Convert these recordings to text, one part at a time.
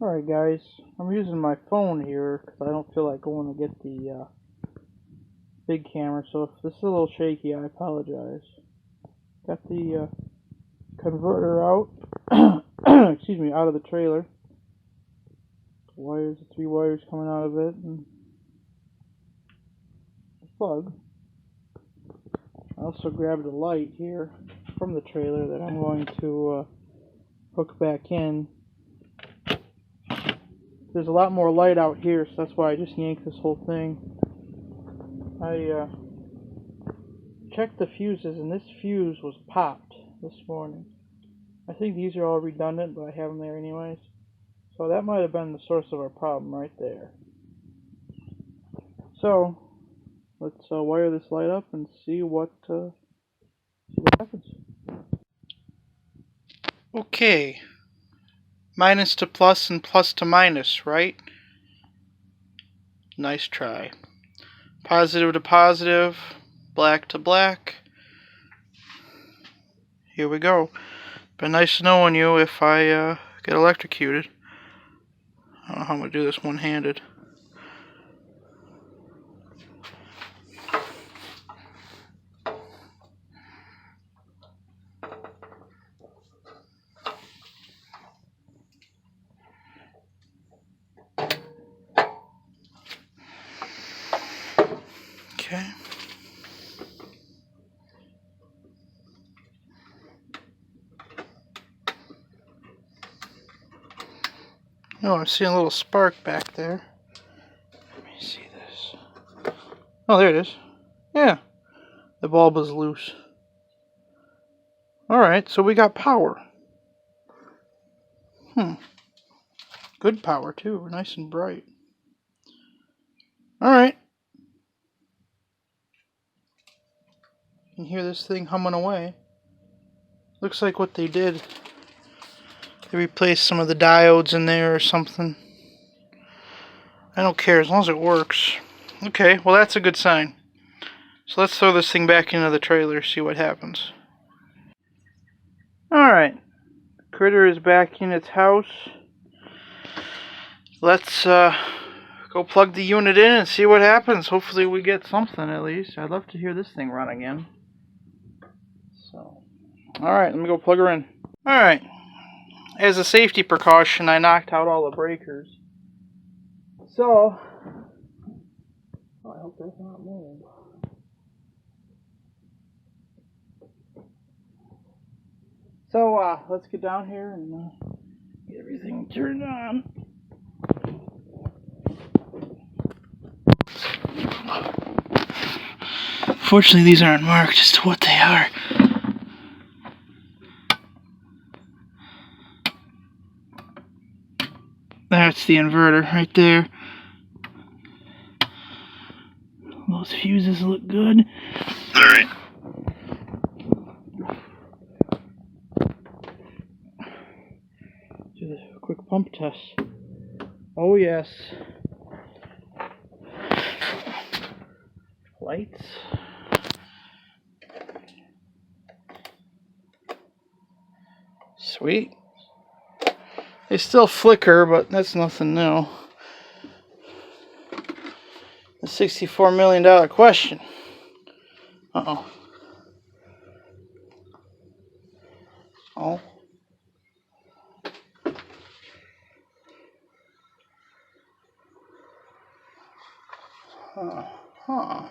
Alright guys, I'm using my phone here because I don't feel like going to get the big camera, so if this is a little shaky, I apologize. Got the converter out, excuse me, out of the trailer. The wires, the 3 wires coming out of it, and the plug. I also grabbed a light here from the trailer that I'm going to hook back in. There's a lot more light out here, so that's why I just yanked this whole thing. I checked the fuses, and this fuse was popped this morning. I think these are all redundant, but I have them there anyways. So that might have been the source of our problem right there. So let's wire this light up and see what happens. Okay, minus to plus and plus to minus, right? Nice try. Positive to positive, black to black. Here we go. Been nice knowing you if I get electrocuted. I don't know how I'm going to do this one-handed. Okay. Oh, I'm seeing a little spark back there. Let me see this. Oh, there it is. Yeah, the bulb is loose. Alright, so we got power. Good power, too. Nice and bright. Alright. You can hear this thing humming away. Looks like what they did, they replaced some of the diodes in there or something. I don't care, as long as it works. Okay, well that's a good sign. So let's throw this thing back into the trailer, see what happens. Alright, critter is back in its house. Let's go plug the unit in and see what happens. Hopefully we get something at least. I'd love to hear this thing run again. So, alright, let me go plug her in. Alright, as a safety precaution, I knocked out all the breakers. So, I hope that's not moving. So, let's get down here and get everything turned on. Fortunately, these aren't marked as to what they are. That's the inverter right there. Those fuses look good. Alright. Do the quick pump test. Oh yes. Lights. Sweet. They still flicker, but that's nothing new. The $64 million question. Uh-oh. Oh. Huh.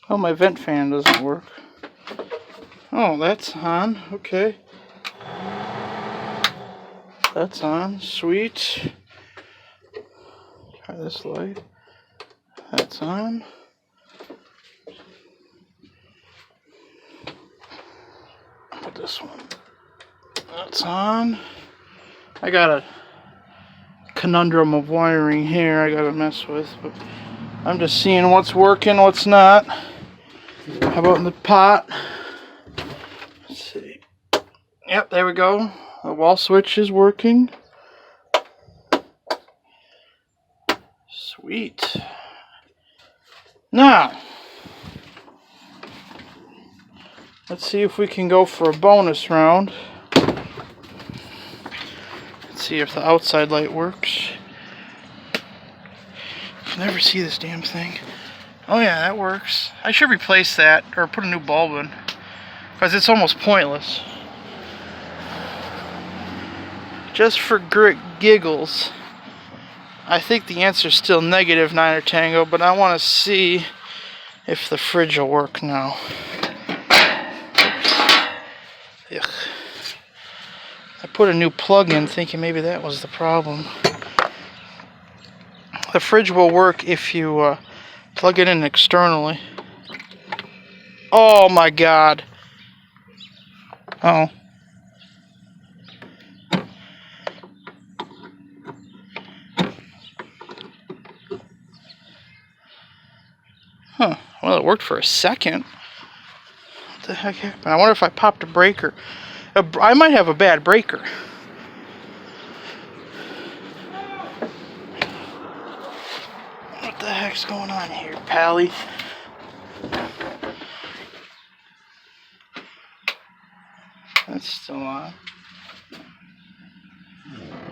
Oh, my vent fan doesn't work. Oh, that's on. Okay. That's on. Sweet. Try this light. That's on. Put this one. That's on. I got a conundrum of wiring here I gotta mess with, but I'm just seeing what's working, what's not. How about in the pot? Let's see. Yep, there we go. The wall switch is working. Sweet. Now, Let's see if we can go for a bonus round. Let's see if the outside light works. I never see this damn thing. Oh yeah, that works. I should replace that or put a new bulb in, because it's almost pointless. Just for giggles, I think the answer is still negative 9 or Tango, but I want to see if the fridge will work now. Ugh. I put a new plug in thinking maybe that was the problem. The fridge will work if you plug it in externally. Oh my god. Oh. Huh. Well, it worked for a second. What the heck happened? I wonder if I popped a breaker. I might have a bad breaker. What the heck's going on here, Pally? That's still on.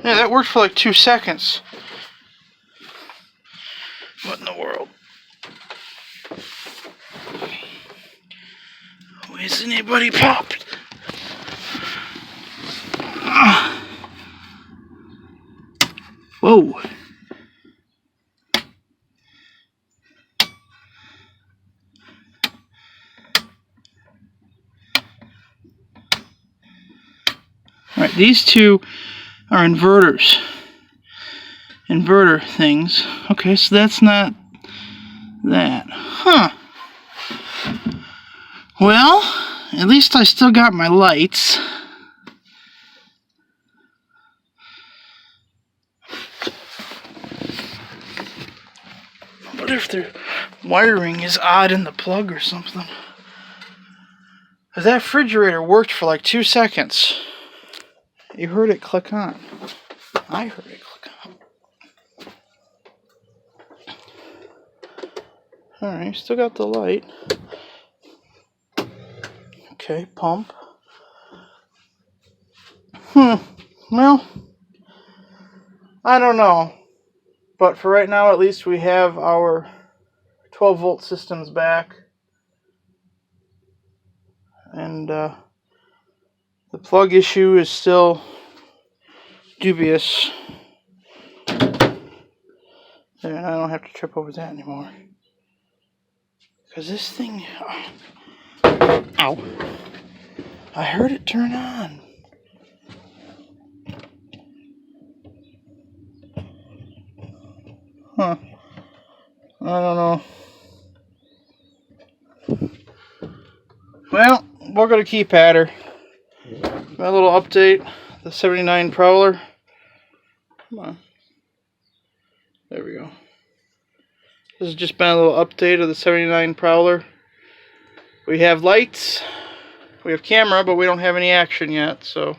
Yeah, that worked for like 2 seconds. What in the world? Why isn't anybody popped? Whoa. Alright, these two are inverters. Inverter things. Okay, so that's not that. Huh. Well, at least I still got my lights. What if the wiring is odd in the plug or something? Because that refrigerator worked for like 2 seconds. You heard it click on. I heard it click on. Alright, still got the light. Okay, pump. Well, I don't know. But for right now, at least we have our 12-volt systems back. And the plug issue is still dubious. There, I don't have to trip over that anymore. Because this thing... Ow. I heard it turn on. Huh. I don't know. Well, we're going to keep at her. My little update. The 79 Prowler. Come on. There we go. This has just been a little update of the 79 Prowler. We have lights. We have camera, but we don't have any action yet. So,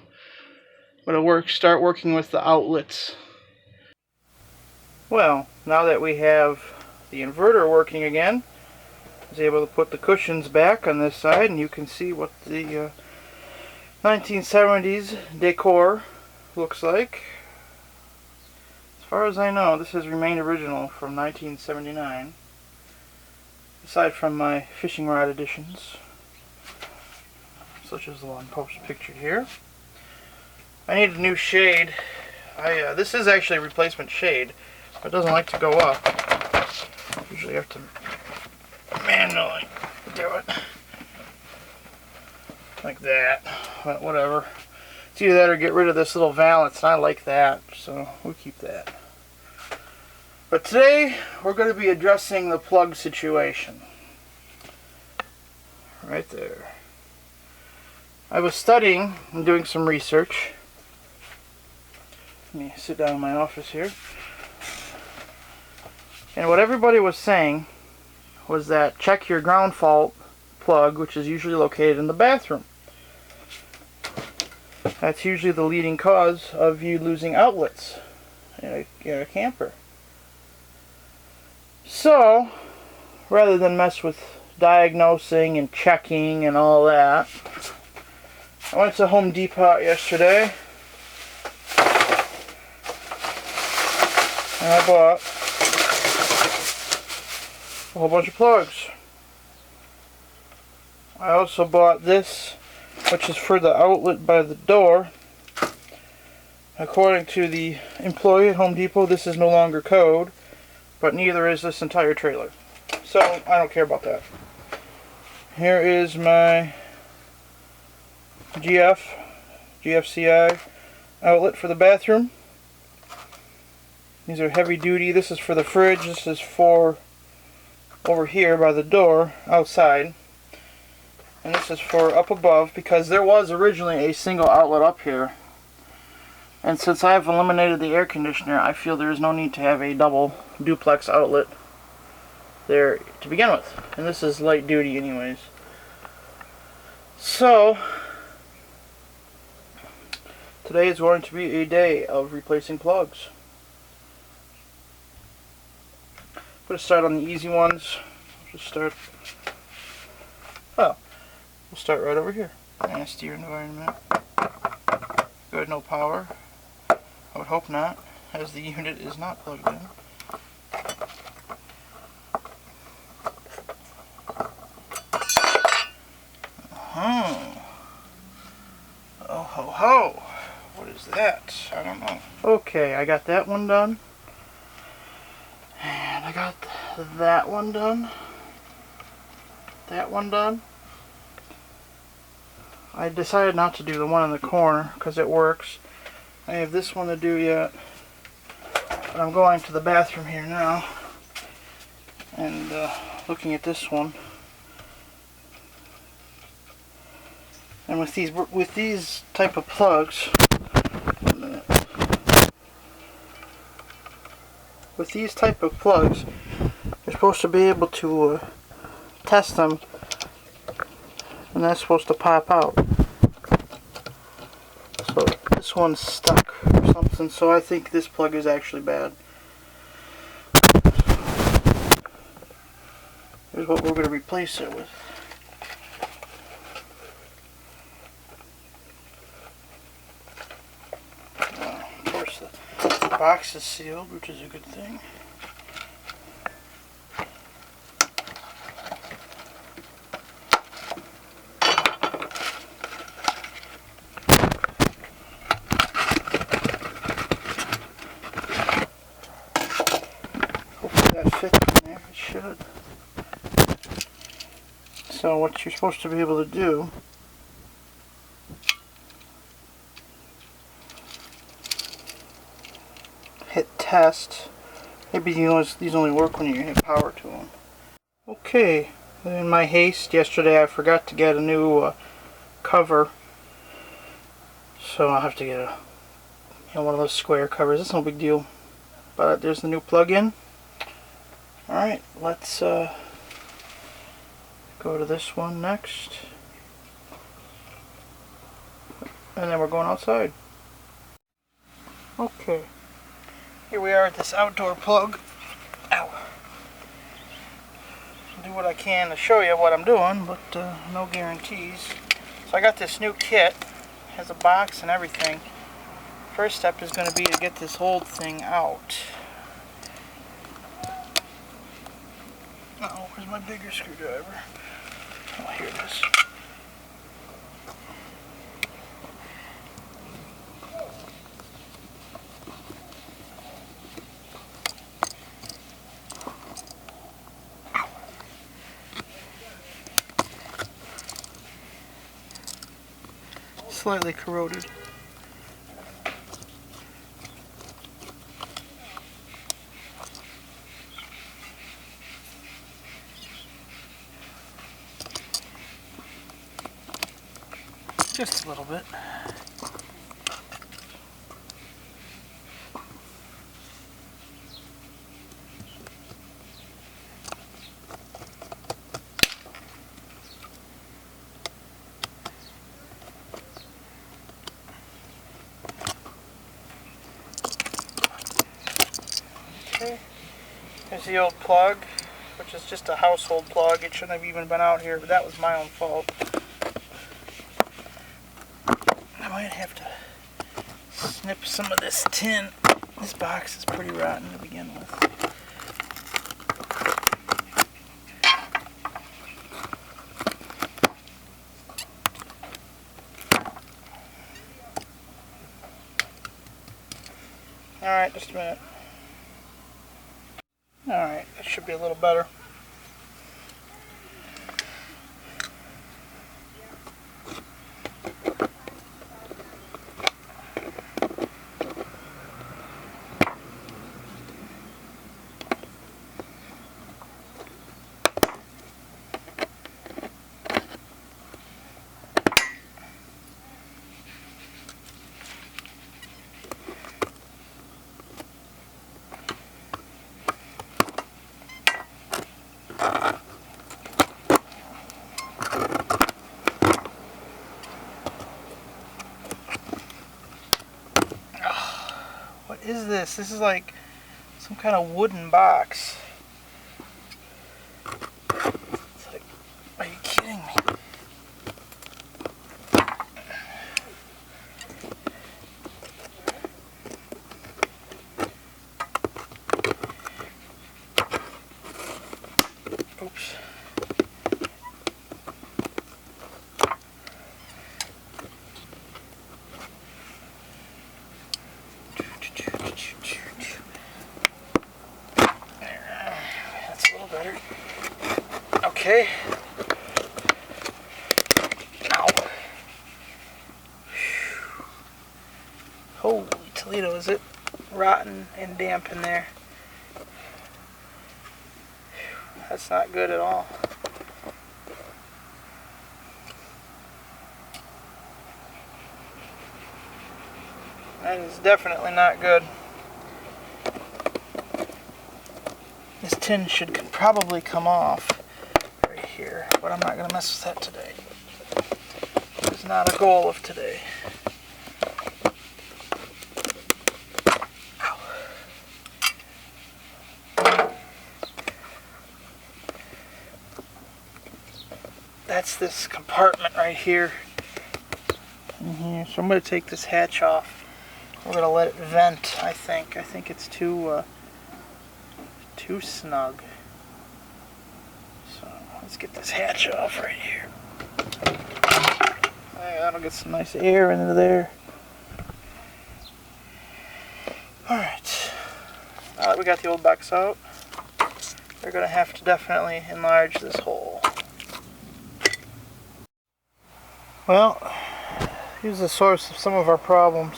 but it'll start working with the outlets. Well, now that we have the inverter working again, I was able to put the cushions back on this side, and you can see what the 1970s decor looks like. As far as I know, this has remained original from 1979, aside from my fishing rod editions, such as the one pictured here. I need a new shade. This is actually a replacement shade. It doesn't like to go up. Usually you have to manually do it. Like that. But whatever. It's either that or get rid of this little valance, and I like that, so we'll keep that. But today we're going to be addressing the plug situation. Right there. I was studying and doing some research. Let me sit down in my office here. And what everybody was saying was that check your ground fault plug, which is usually located in the bathroom. That's usually the leading cause of you losing outlets in a camper. So, rather than mess with diagnosing and checking and all that. I went to Home Depot yesterday and I bought a whole bunch of plugs. I also bought this, which is for the outlet by the door. According to the employee at Home Depot, this is no longer code, but neither is this entire trailer. So I don't care about that. Here is my GFCI outlet for the bathroom. These are heavy duty. This is for the fridge. This is for over here by the door outside. And this is for up above, because there was originally a single outlet up here. And since I've eliminated the air conditioner, I feel there is no need to have a double duplex outlet there to begin with. And this is light duty anyways. So today is going to be a day of replacing plugs. I'm going to start on the easy ones. We'll start right over here. Nasty environment. Good, no power. I would hope not, as the unit is not plugged in. Oh ho ho! What is that? I don't know. Okay, I got that one done. And I got that one done. That one done. I decided not to do the one in the corner because it works. I have this one to do yet. But I'm going to the bathroom here now and looking at this one. And with these type of plugs, you're supposed to be able to test them, and that's supposed to pop out. So this one's stuck or something, so I think this plug is actually bad. Here's what we're going to replace it with. Of course the box is sealed, which is a good thing. So what you're supposed to be able to do hit test. Maybe these only work when you hit power to them. Okay, in my haste yesterday I forgot to get a new cover, so I'll have to get one of those square covers. It's no big deal, but there's the new plug-in. Alright, let's go to this one next, and then we're going outside. Okay, here we are at this outdoor plug. Ow. I'll do what I can to show you what I'm doing, but no guarantees. So I got this new kit, has a box and everything. First step is going to be to get this whole thing out. Uh-oh, where's my bigger screwdriver? Oh, here it is. Slightly corroded. Just a little bit. Okay, here's the old plug, which which is just a household plug. It shouldn't have even been out here, but that was my own fault. I might have to snip some of this tin. This box is pretty rotten to begin with. Alright, just a minute. Alright, that should be a little better. What is this? This is like some kind of wooden box. It's like, are you kidding me? Oops. That's a little better. Okay. Ow. Holy Toledo, is it rotten and damp in there? That's not good at all. That is definitely not good. This tin should probably come off right here, but I'm not going to mess with that today. It's not a goal of today. Ow. That's this compartment right here. In here. So I'm going to take this hatch off. We're going to let it vent, I think. I think it's too snug. So let's get this hatch off right here. That'll get some nice air into there. Alright. Now that we got the old box out, we're going to have to definitely enlarge this hole. Well, here's the source of some of our problems.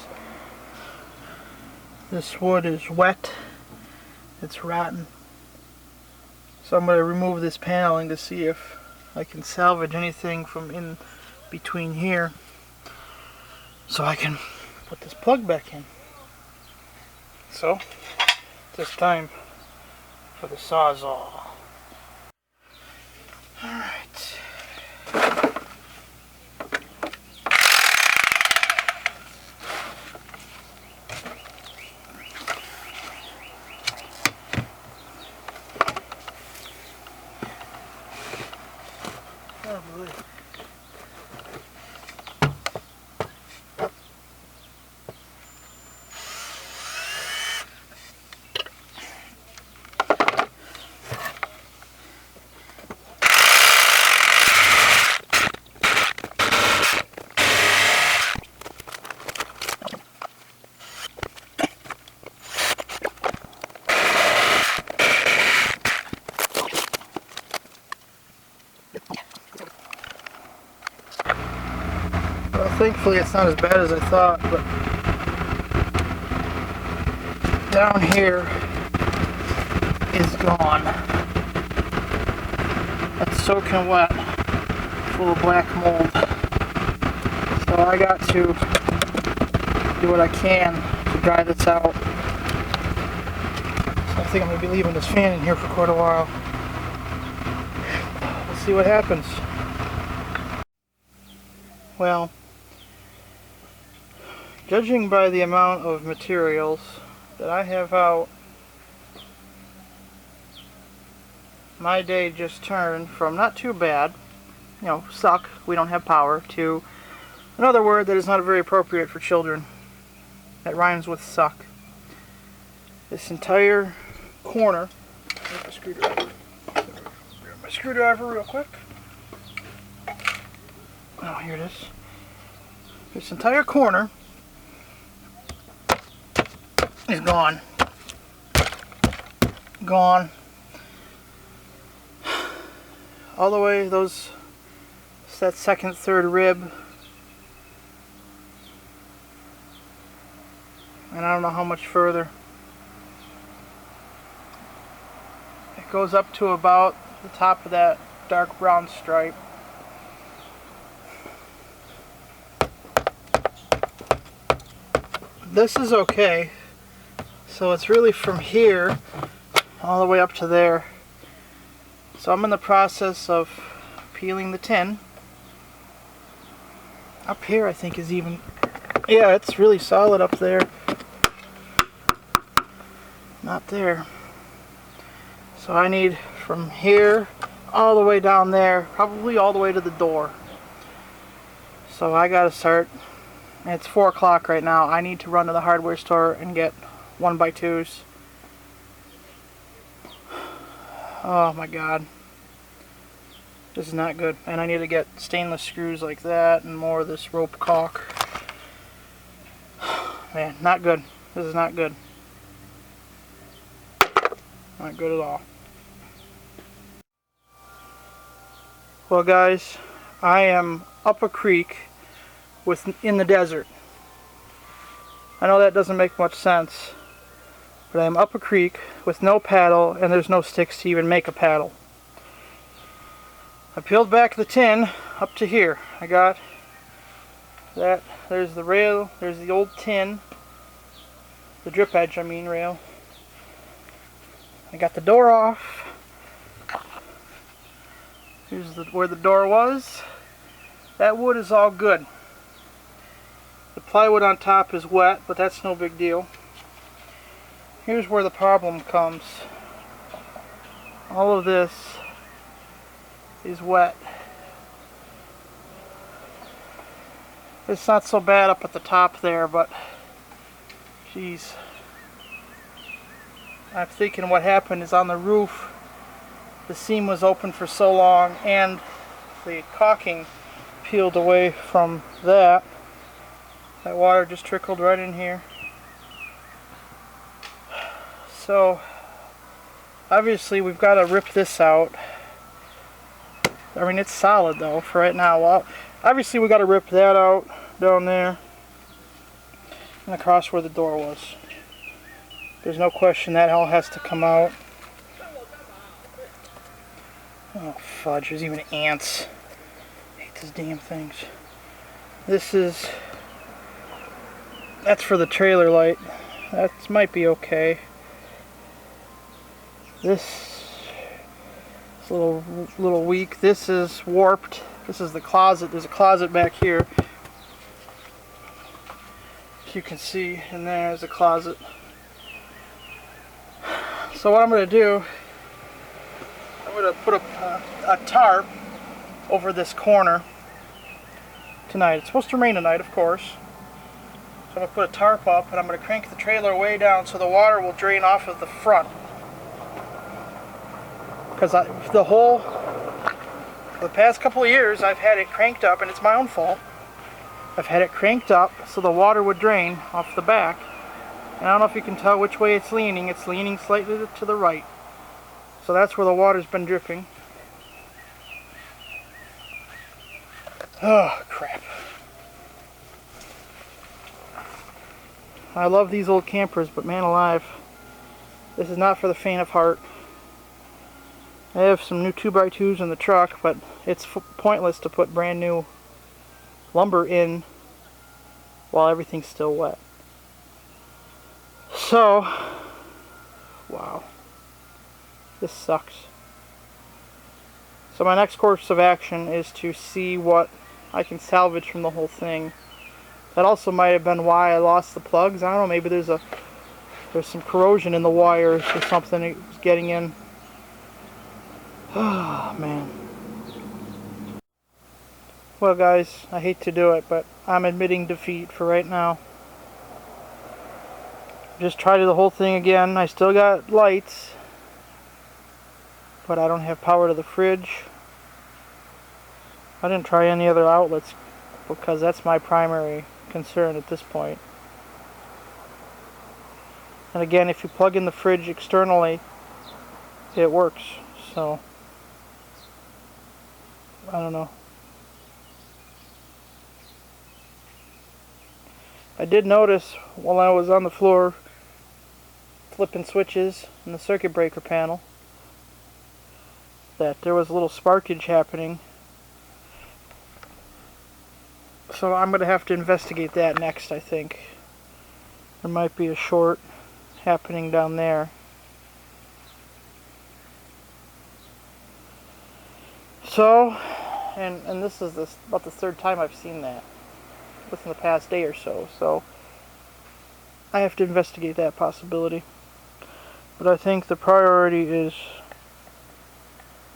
This wood is wet. It's rotten. So I'm going to remove this paneling to see if I can salvage anything from in between here so I can put this plug back in. So, this time for the Sawzall. Alright. Oh boy. Well, thankfully it's not as bad as I thought, but down here is gone. It's soaking wet, full of black mold. So I got to do what I can to dry this out. So I think I'm going to be leaving this fan in here for quite a while. We'll see what happens. Well, judging by the amount of materials that I have out, my day just turned from not too bad, you know, suck, we don't have power, to another word that is not very appropriate for children, that rhymes with suck. This entire corner, grab my screwdriver real quick. Oh, here it is. This entire corner is gone. Gone. All the way, that second, third rib. And I don't know how much further. It goes up to about the top of that dark brown stripe. This is okay. So it's really from here all the way up to there. So I'm in the process of peeling the tin. Up here I think is even, yeah, it's really solid up there. Not there. So I need from here all the way down there, probably all the way to the door. So I gotta start. It's 4 o'clock right now. I need to run to the hardware store and get 1x2s. Oh my god. This is not good. And I need to get stainless screws like that and more of this rope caulk. Man, not good. This is not good. Not good at all. Well guys, I am up a creek in the desert. I know that doesn't make much sense, but I'm up a creek with no paddle and there's no sticks to even make a paddle. I peeled back the tin up to here. I got that, there's the rail, there's the old tin, the drip edge I mean rail. I got the door off. Here's where the door was. That wood is all good. The plywood on top is wet, but that's no big deal. Here's where the problem comes. All of this is wet. It's not so bad up at the top there, but geez. I'm thinking what happened is on the roof, the seam was open for so long and the caulking peeled away from that. That water just trickled right in here. So obviously we've got to rip this out. I mean, it's solid though for right now. Well, obviously we got to rip that out down there and across where the door was. There's no question that all has to come out. Oh fudge, there's even ants. I hate these damn things. That's for the trailer light. That might be okay. This is a little weak. This is warped. This is the closet. There's a closet back here. As you can see, and there's a closet. So what I'm going to do, I'm going to put a tarp over this corner tonight. It's supposed to rain tonight, of course. So I'm going to put a tarp up and I'm going to crank the trailer way down so the water will drain off of the front. Because for the past couple of years I've had it cranked up, and it's my own fault. I've had it cranked up so the water would drain off the back. And I don't know if you can tell which way it's leaning. It's leaning slightly to the right. So that's where the water's been dripping. Oh, crap. I love these old campers, but man alive, this is not for the faint of heart. I have some new 2x2s in the truck, but it's pointless to put brand new lumber in while everything's still wet. So, wow, this sucks. So my next course of action is to see what I can salvage from the whole thing. That also might have been why I lost the plugs. I don't know, maybe there's some corrosion in the wires or something it was getting in. Oh, man. Well, guys, I hate to do it, but I'm admitting defeat for right now. Just tried the whole thing again. I still got lights, but I don't have power to the fridge. I didn't try any other outlets because that's my primary concern at this point. And again, if you plug in the fridge externally, it works. So, I don't know. I did notice while I was on the floor flipping switches in the circuit breaker panel that there was a little sparkage happening. So I'm going to have to investigate that next, I think. There might be a short happening down there. So, and this is about the third time I've seen that within the past day or so. So I have to investigate that possibility. But I think the priority is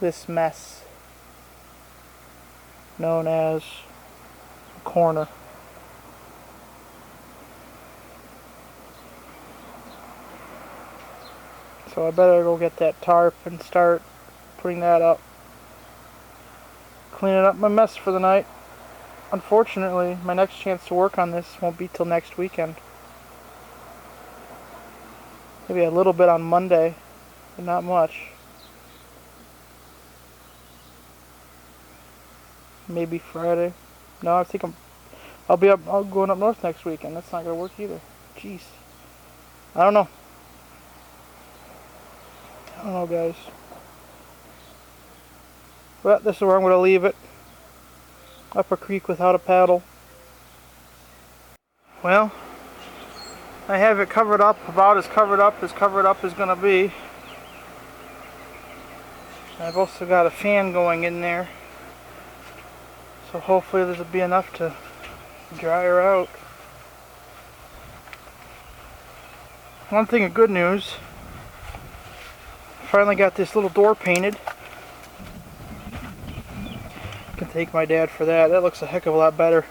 this mess known as a corner. So I better go get that tarp and start putting that up. Cleaning up my mess for the night. Unfortunately, my next chance to work on this won't be till next weekend. Maybe a little bit on Monday, but not much. Maybe Friday. No, I think I'll be going up north next weekend. That's not gonna work either. Jeez. I don't know. I don't know, guys. But this is where I'm going to leave it. Up a creek without a paddle. Well, I have it covered up, about as covered up as going to be. I've also got a fan going in there. So hopefully this will be enough to dry her out. One thing of good news, I finally got this little door painted. I can thank my dad for that. That looks a heck of a lot better.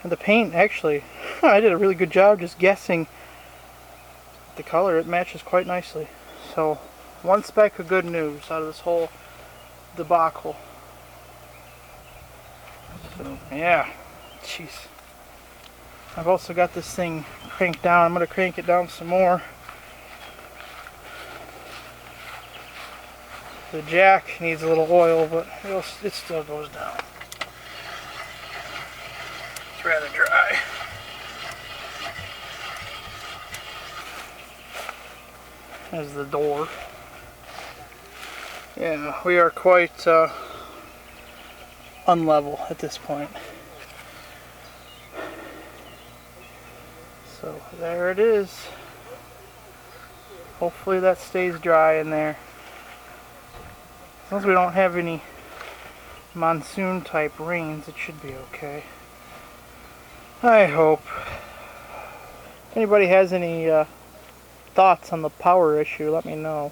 And the paint, actually, I did a really good job just guessing the color. It matches quite nicely. So, one speck of good news out of this whole debacle. So, yeah. Jeez. I've also got this thing cranked down. I'm going to crank it down some more. The jack needs a little oil, but it still goes down. It's rather dry. There's the door. Yeah, we are quite unlevel at this point. So there it is. Hopefully that stays dry in there. As long as we don't have any monsoon type rains, it should be okay. I hope. If anybody has any thoughts on the power issue, let me know.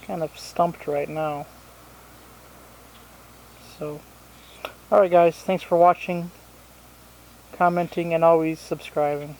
Kind of stumped right now. So, alright guys, thanks for watching, commenting, and always subscribing.